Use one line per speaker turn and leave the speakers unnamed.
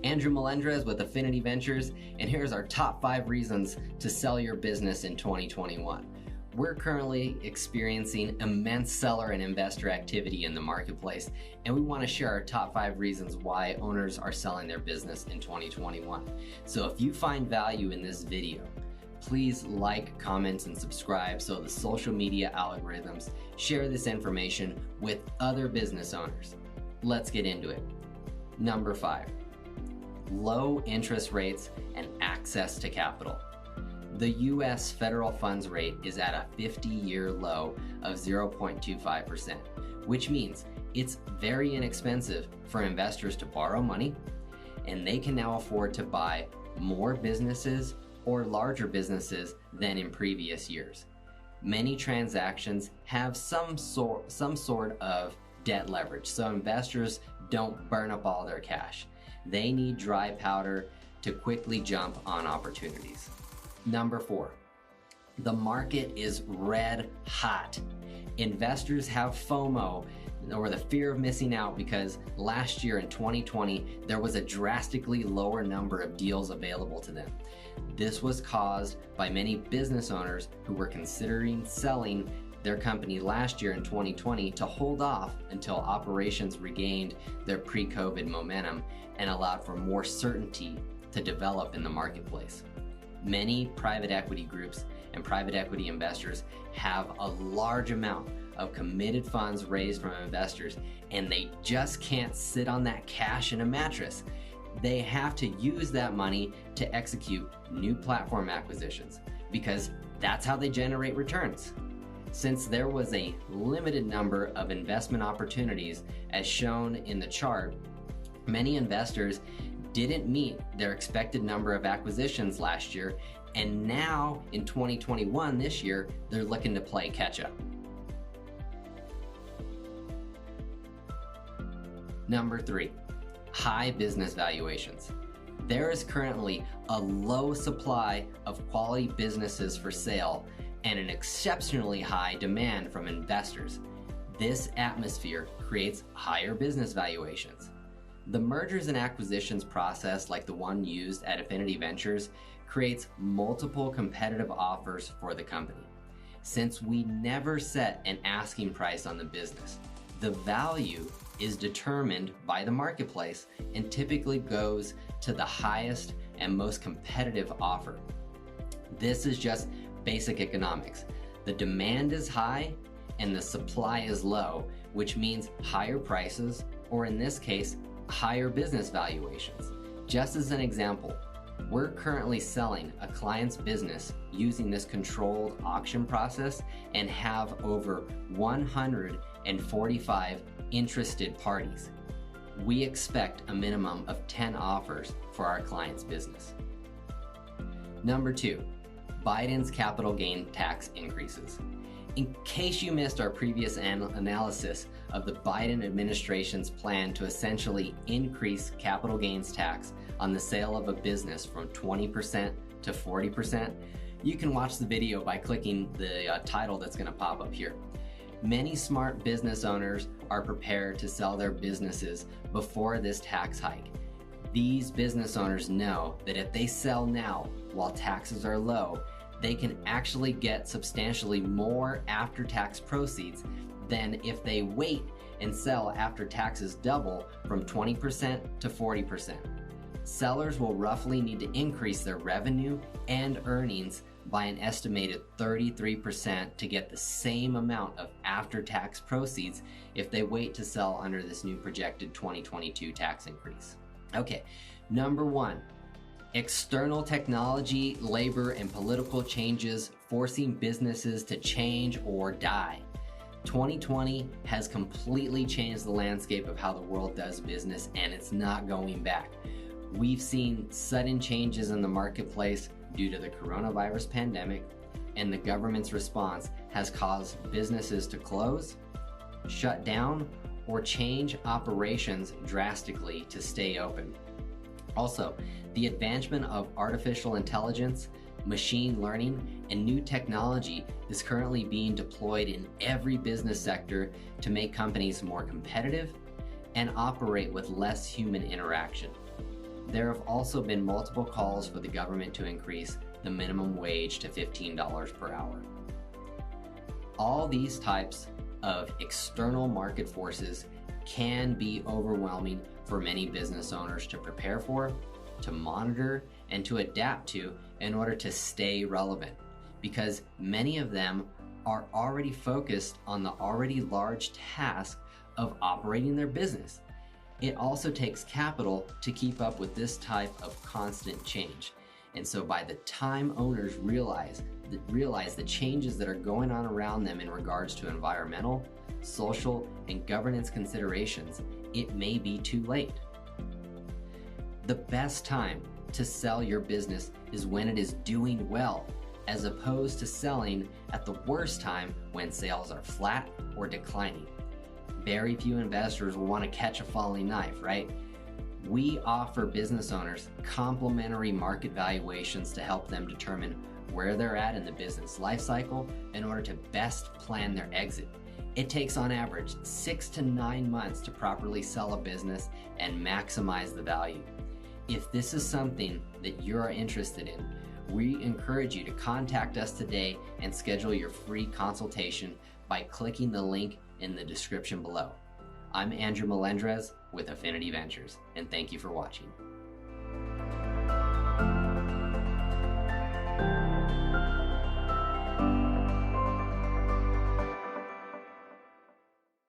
Andrew Melendrez with Affinity Ventures, and here's our top 5 reasons to sell your business in 2021. We're currently experiencing immense seller and investor activity in the marketplace, and we want to share our top 5 reasons why owners are selling their business in 2021. So if you find value in this video, please like, comment, and subscribe so the social media algorithms share this information with other business owners. Let's get into it. Number 5, low interest rates and access to capital. The U.S. federal funds rate is at a 50-year low of 0.25%, which means it's very inexpensive for investors to borrow money, and they can now afford to buy more businesses or larger businesses than in previous years. Many transactions have some sort of debt leverage, so investors don't burn up all their cash. They need dry powder to quickly jump on opportunities. Number 4, the market is red hot. Investors have FOMO, or the fear of missing out, because last year in 2020, there was a drastically lower number of deals available to them. This was caused by many business owners who were considering selling their company last year in 2020 to hold off until operations regained their pre-COVID momentum and allowed for more certainty to develop in the marketplace. Many private equity groups and private equity investors have a large amount of committed funds raised from investors, and they just can't sit on that cash in a mattress. They have to use that money to execute new platform acquisitions because that's how they generate returns. Since there was a limited number of investment opportunities as shown in the chart, many investors didn't meet their expected number of acquisitions last year, and now in 2021, this year, they're looking to play catch up. Number 3, high business valuations. There is currently a low supply of quality businesses for sale and an exceptionally high demand from investors. This atmosphere creates higher business valuations. The mergers and acquisitions process, like the one used at Affinity Ventures, creates multiple competitive offers for the company. Since we never set an asking price on the business, the value is determined by the marketplace and typically goes to the highest and most competitive offer. This is just basic economics. The demand is high and the supply is low, which means higher prices, or in this case, higher business valuations. Just as an example, we're currently selling a client's business using this controlled auction process and have over 145 interested parties. We expect a minimum of 10 offers for our client's business. Number 2, Biden's capital gain tax increases. In case you missed our previous analysis of the Biden administration's plan to essentially increase capital gains tax on the sale of a business from 20% to 40%, you can watch the video by clicking the title that's going to pop up here. Many smart business owners are prepared to sell their businesses before this tax hike. These business owners know that if they sell now while taxes are low, they can actually get substantially more after-tax proceeds than if they wait and sell after taxes double from 20% to 40%. Sellers will roughly need to increase their revenue and earnings by an estimated 33% to get the same amount of after-tax proceeds if they wait to sell under this new projected 2022 tax increase. Okay, number 1. External technology, labor, and political changes forcing businesses to change or die. 2020 has completely changed the landscape of how the world does business, and it's not going back. We've seen sudden changes in the marketplace due to the coronavirus pandemic, and the government's response has caused businesses to close, shut down, or change operations drastically to stay open. Also, the advancement of artificial intelligence, machine learning, and new technology is currently being deployed in every business sector to make companies more competitive and operate with less human interaction. There have also been multiple calls for the government to increase the minimum wage to $15 per hour. All these types of external market forces can be overwhelming for many business owners to prepare for, to monitor, and to adapt to in order to stay relevant, because many of them are already focused on the already large task of operating their business. It also takes capital to keep up with this type of constant change. And so by the time owners realize the changes that are going on around them in regards to environmental, social, and governance considerations, it may be too late. The best time to sell your business is when it is doing well, as opposed to selling at the worst time when sales are flat or declining. Very few investors will want to catch a falling knife, right? We offer business owners complimentary market valuations to help them determine where they're at in the business life cycle in order to best plan their exit. It takes on average 6 to 9 months to properly sell a business and maximize the value. If this is something that you're interested in, we encourage you to contact us today and schedule your free consultation by clicking the link in the description below. I'm Andrew Melendrez with Affinity Ventures, and thank you for watching.